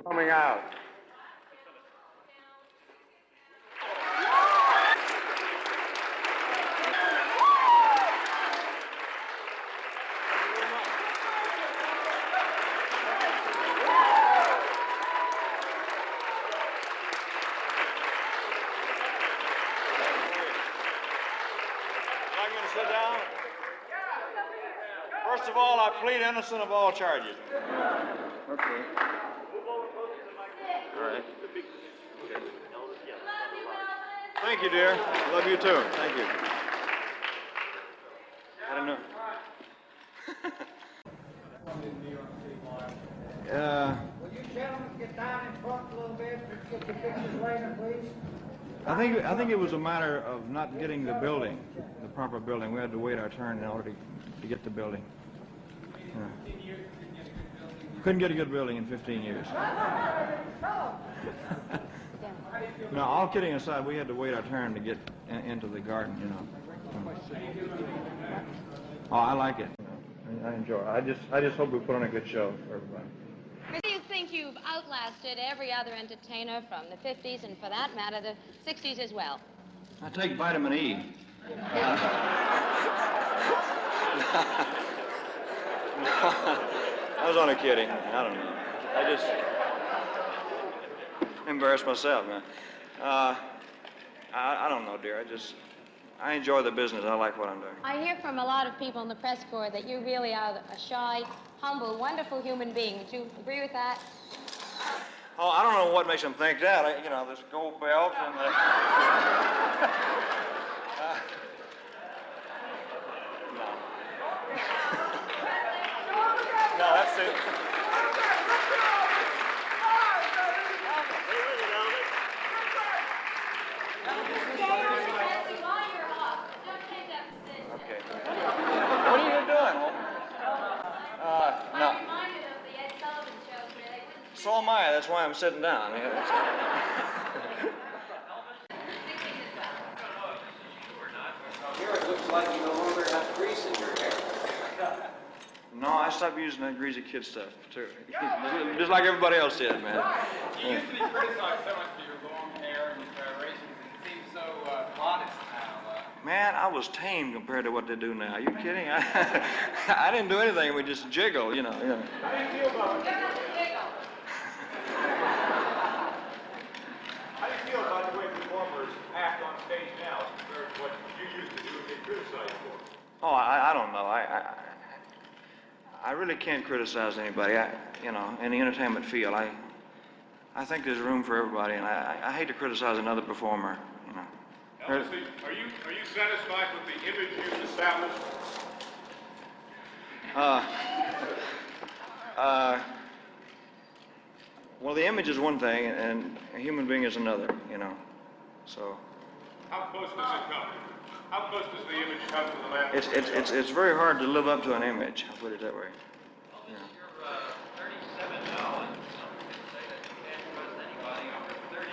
Coming out. Sit down. First of all, I plead innocent of all charges. Okay. All right. Thank you, dear. Love you too. Thank you. I don't know. Will you gentlemen get down and talk a little bit? Get your pictures later, please. I think it was a matter of not getting the building, the proper building. We had to wait our turn in order to get the building. Yeah. Couldn't get a good building in 15 years. No, all kidding aside, we had to wait our turn to get into the garden, you know. Oh, I like it. I enjoy it. I just hope we put on a good show for everybody. Do you think you've outlasted every other entertainer from the 50s and, for that matter, the 60s as well? I take vitamin E. I was only kidding. I don't know. I just embarrassed myself, man. I don't know, dear. I enjoy the business. I like what I'm doing. I hear from a lot of people in the press corps that you really are a shy, humble, wonderful human being. Would you agree with that? Oh, I don't know what makes them think that. This gold belt and the... No. No, that's it. Okay. What are you doing, Holmes? No. So am I. That's why I'm sitting down. Here it looks like you no longer have grease in your hair. No, I stopped using that greasy kid stuff, too. Just like everybody else did, man. You used to be criticized so much for your long hair and your gyrations, and it seems so modest now. Man, I was tame compared to what they do now. Are you kidding? I didn't do anything. We just jiggle, you know. How do you feel about it? How do you feel about the way performers act on stage now compared to what you used to do and get criticized for? Oh, I don't know. I really can't criticize anybody. In the entertainment field, I think there's room for everybody, and I hate to criticize another performer, you know. Are you satisfied with the image you've established? Well, the image is one thing, and a human being is another, you know. So. How close does it come? How close does the image come to the man? It's very hard to live up to an image. I'll put it that way. Yeah. You're 37 now, and some could say that you can't trust anybody over 30.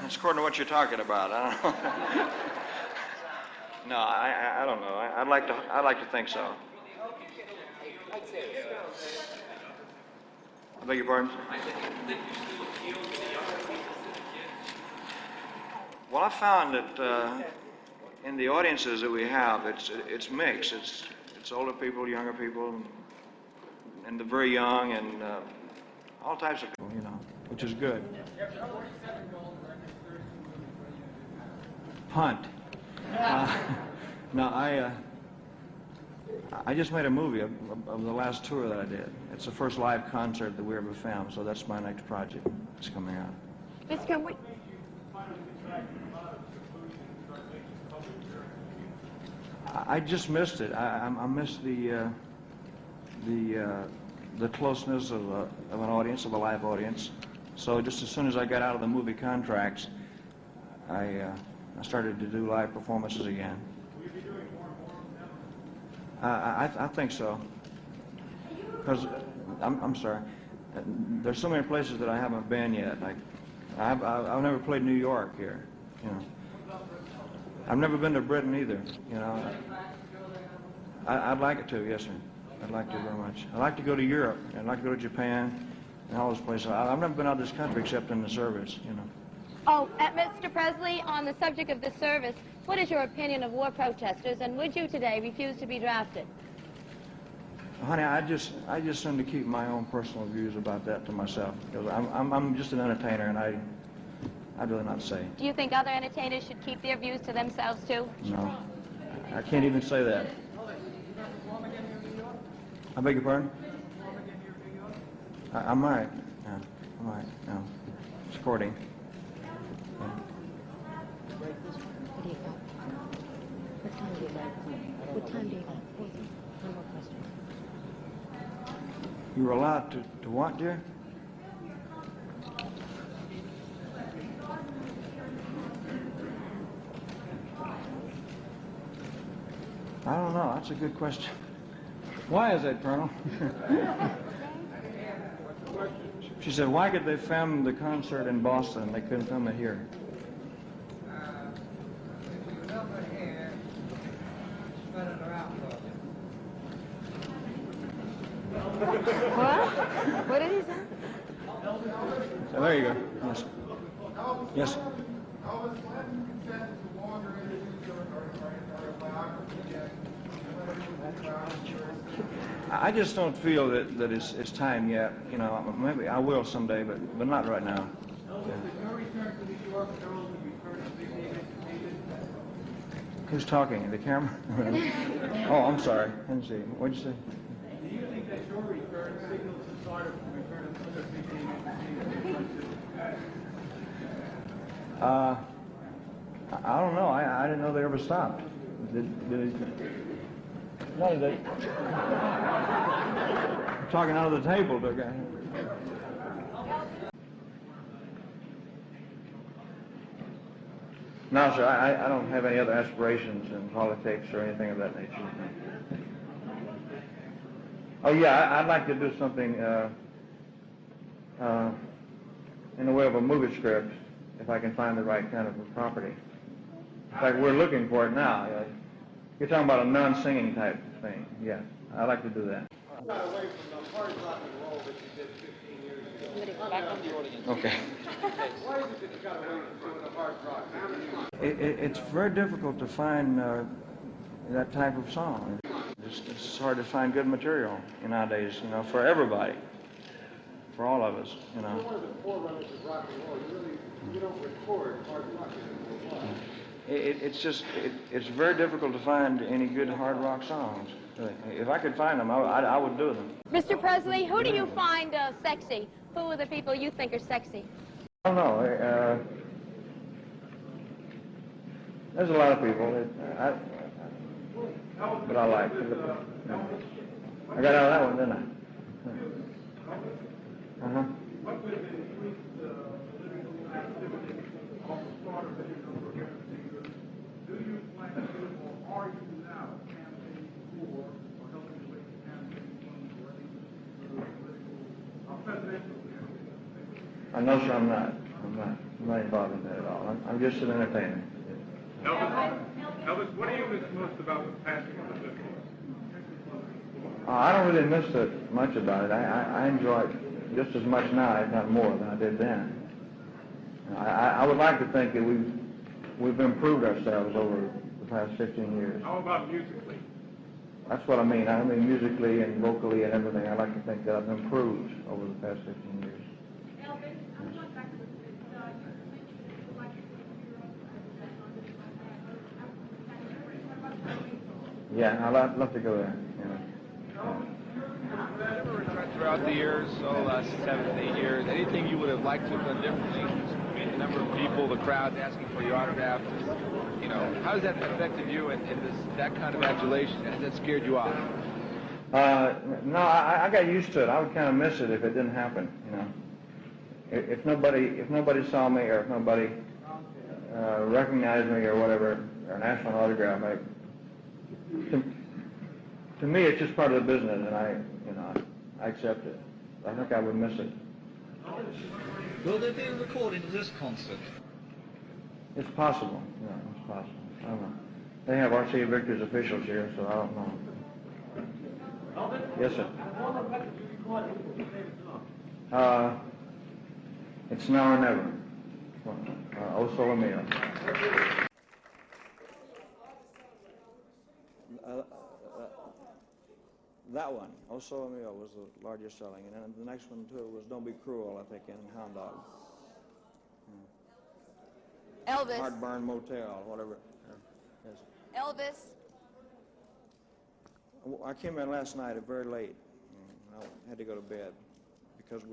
It's according to what you're talking about. I don't know. No, I don't know. I'd like to think so. I beg your pardon? I think you still appeal to the younger people to the kids. Well, I found that in the audiences that we have, it's mixed. It's older people, younger people, and the very young, and all types of people, you know, which is good. Punt. No, I just made a movie of the last tour that I did. It's the first live concert that we ever filmed, so that's my next project. It's coming out. Let's go. Wait. I just missed it. I missed the closeness of an audience, of a live audience. So just as soon as I got out of the movie contracts, I started to do live performances again. Will you be doing more and more now? I think so. Because I'm sorry. There's so many places that I haven't been yet. I've never played New York here, you know. I've never been to Britain either, you know. I'd like it to, yes, sir. I'd like to very much. I'd like to go to Europe. I'd like to go to Japan and all those places. I've never been out of this country except in the service, you know. Oh, Mr. Presley, on the subject of the service, what is your opinion of war protesters, and would you today refuse to be drafted? Honey, I just seem to keep my own personal views about that to myself, because I'm just an entertainer, and I'd really not say. Do you think other entertainers should keep their views to themselves too? No, I can't even say that. I beg your pardon? I might. Yeah, I might. No, it's courting. Yeah. What do you got? What time do you got? What time do you got? One more question. You were allowed to what, dear? I don't know. That's a good question. Why is that, Colonel? She said, why could they film the concert in Boston? They couldn't film it here. What? What did he say? So there you go. Yes. Yes. I just don't feel that it's time yet. You know, maybe I will someday, but not right now. Yeah. Who's talking? The camera? Oh, I'm sorry. I didn't see. What'd you say? Do you think that your return signals the start of the return of other big names? I don't know. I didn't know they ever stopped. Did it? No, they. I'm talking out of the table, the guy. No, sir. I don't have any other aspirations in politics or anything of that nature. Oh yeah, I'd like to do something in the way of a movie script, if I can find the right kind of a property. In fact, we're looking for it now. You're talking about a non-singing type thing. Yeah, I'd like to do that. Got away from the hard rock and roll that you did 15 years ago. Back on the audience. Okay. Why is it that you got away from doing the hard rock? It's very difficult to find that type of song. It's hard to find good material nowadays, you know, for everybody, for all of us, you know. You're one of the forerunners of rock and roll. You don't record hard rock anymore. It's very difficult to find any good hard rock songs. If I could find them, I would do them. Mr. Presley, who do you find sexy? Who are the people you think are sexy? I don't know. There's a lot of people that I like. I got out of that one, didn't I? Uh-huh. What would have been increased political activity on the start of the Newyork singers? Do you plan to do, or are you now campaigning for, or helping to raise campaign funds for any political, presidential campaign? No, sir, I'm not. I'm not involved in that at all. I'm just an entertainer. Elvis, what do you miss most about the passing of the Beatles? I don't really miss it much about it. I enjoy it just as much now, if not more, than I did then. I would like to think that we've improved ourselves over the past 15 years. How about musically? That's what I mean. I mean musically and vocally and everything. I like to think that I've improved over the past 15 years. Yeah, I'd love to go there. Throughout the years, last 7, 8 years, anything you would have liked to have done differently? The number of people, the crowds asking for your autograph, you know, how has that affected you and that kind of adulation? Has that scared you off? No, I got used to it. I would kind of miss it if it didn't happen, you know. If nobody saw me or if nobody recognized me or whatever, or an asked for an autograph, to me it's just part of the business, and I accept it. I think I would miss it. Will there be a recording of this concert? It's possible. Yeah, it's possible. I don't know. They have RCA Victor's officials here, so I don't know. Yes, sir. It's now or never. O Sole Mio. That one, O Sole Mio, was the largest selling, and then the next one too was Don't Be Cruel, I think, in Hound Dog. Elvis. Heartburn Motel, whatever. Yes. Elvis. I came in last night very late. I had to go to bed because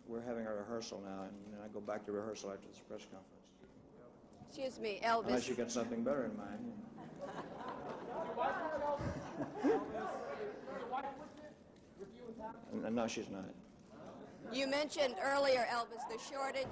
we're having a rehearsal now, and then I go back to rehearsal after this press conference. Excuse me, Elvis. Unless you got something better in mind. No, she's not. You mentioned earlier, Elvis, the shortage.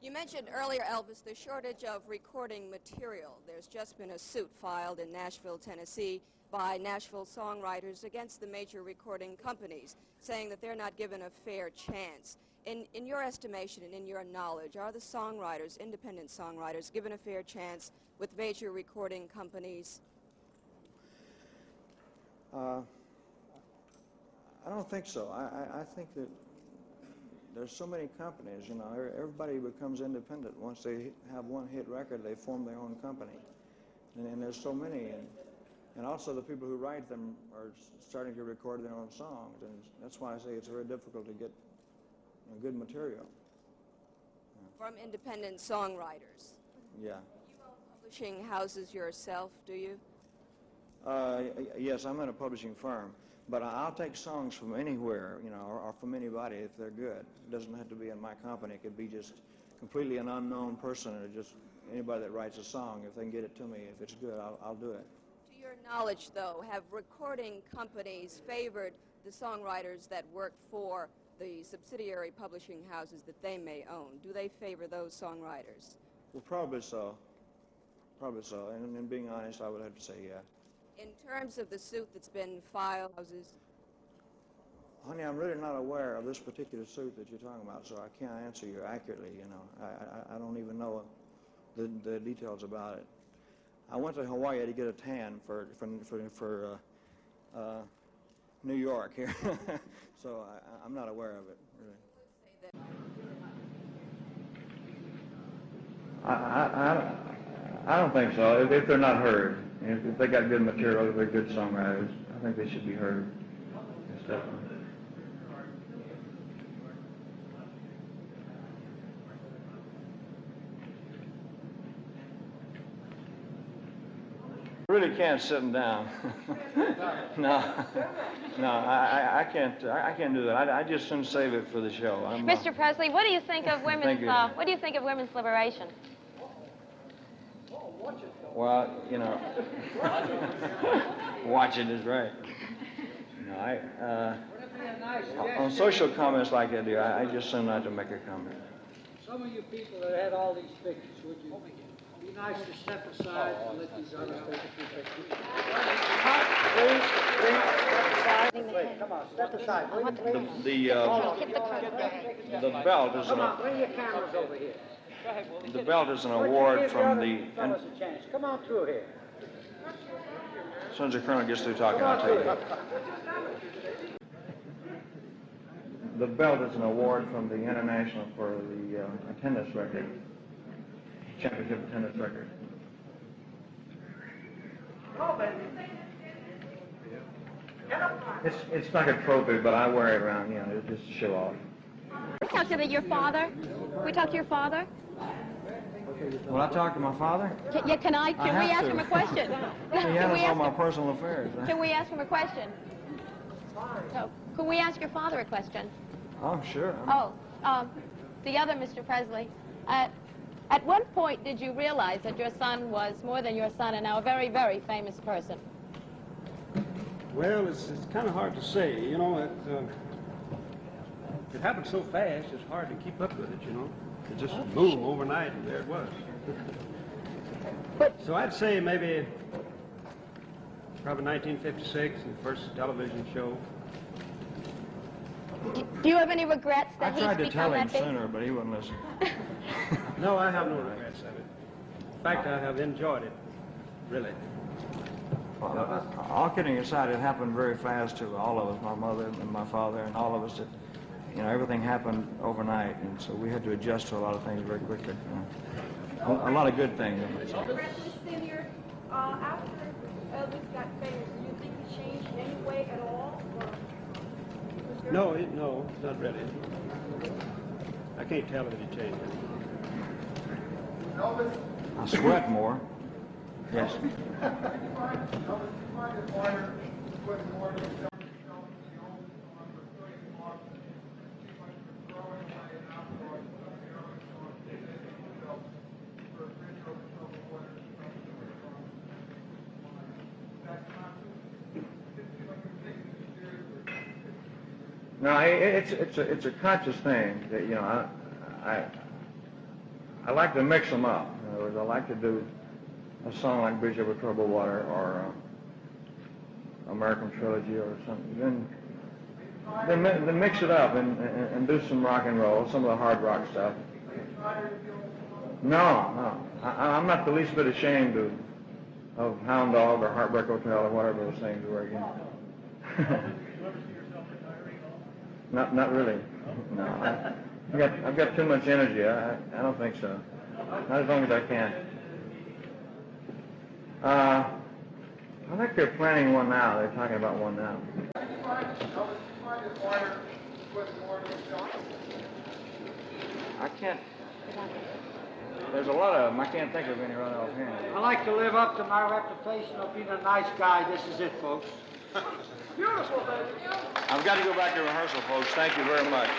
You mentioned earlier, Elvis, the shortage of recording material. There's just been a suit filed in Nashville, Tennessee, by Nashville songwriters against the major recording companies, saying that they're not given a fair chance. In your estimation and in your knowledge, are the songwriters, independent songwriters, given a fair chance with major recording companies? I don't think so. I think that there's so many companies, you know, everybody becomes independent. Once they have one hit record, they form their own company. And there's so many. And also the people who write them are starting to record their own songs. And that's why I say it's very difficult to get good material. From independent songwriters? Yeah. You own publishing houses yourself, do you? Yes, I'm in a publishing firm. But I'll take songs from anywhere, you know, or from anybody if they're good. It doesn't have to be in my company. It could be just completely an unknown person or just anybody that writes a song. If they can get it to me, if it's good, I'll do it. To your knowledge, though, have recording companies favored the songwriters that work for the subsidiary publishing houses that they may own? Do they favor those songwriters? Well, probably so. Probably so. And being honest, I would have to say yeah. In terms of the suit that's been filed, Honey, I'm really not aware of this particular suit that you're talking about, so I can't answer you accurately, you know. I don't even know the details about it. I went to Hawaii to get a tan for New York here, so I'm not aware of it, really. I don't think so, if they're not heard. If they got good material, if they're good songwriters, I think they should be heard. Yes, definitely. I really can't sit them down. No, I can't do that. I just shouldn't save it for the show. Mr. Presley, what do you think of women's? What do you think of women's liberation? Well, you know, watch it is right. You know, on social comments like that, dear, I just send not to make a comment. Some of you people that had all these pictures, would you be nice to step aside and let these others take a few pictures? Please, come on, step aside. The belt is Come on, bring your cameras over here. the belt is an award from the. Come on through here. As soon as the colonel gets through talking, I'll tell you. The belt is an award from the International for the tennis record, championship tennis record. It's like a trophy, but I wear it around, you know, just to show off. We talked to your father. We talked to your father. Will I talk to my father? Can we ask him a question? He handles all my personal affairs. Can we ask him a question? So, can we ask your father a question? Oh, sure. The other Mr. Presley. At what point did you realize that your son was more than your son and now a very, very famous person? Well, it's kind of hard to say. You know, it happened so fast, it's hard to keep up with it, you know. It just boom, overnight, and there it was. So I'd say maybe probably 1956, the first television show. Do you have any regrets I that he's tried to tell become him that big? sooner, but he wouldn't listen. No, I have no regrets of it. In fact, I have enjoyed it, really. Well, all kidding aside, it happened very fast to all of us, my mother and my father and all of us. That, you know, everything happened overnight, and so we had to adjust to a lot of things very quickly. A lot of good things. Senior, after Elvis got famous, do you think he changed in any way at all? Or No, not really. I can't tell if he changed it. I sweat more. Yes. No, it's a conscious thing that, you know, I like to mix them up. In other words, I like to do a song like Bridge Over Troubled Water or American Trilogy or something. Then mix it up and do some rock and roll, some of the hard rock stuff. No. I'm not the least bit ashamed of Hound Dog or Heartbreak Hotel or whatever those things were again. Not really. No. I've got too much energy. I don't think so. Not as long as I can. I think they're planning one now. They're talking about one now. I can't. There's a lot of them. I can't think of any right offhand. I like to live up to my reputation of being a nice guy. This is it, folks. I've got to go back to rehearsal, folks. Thank you very much.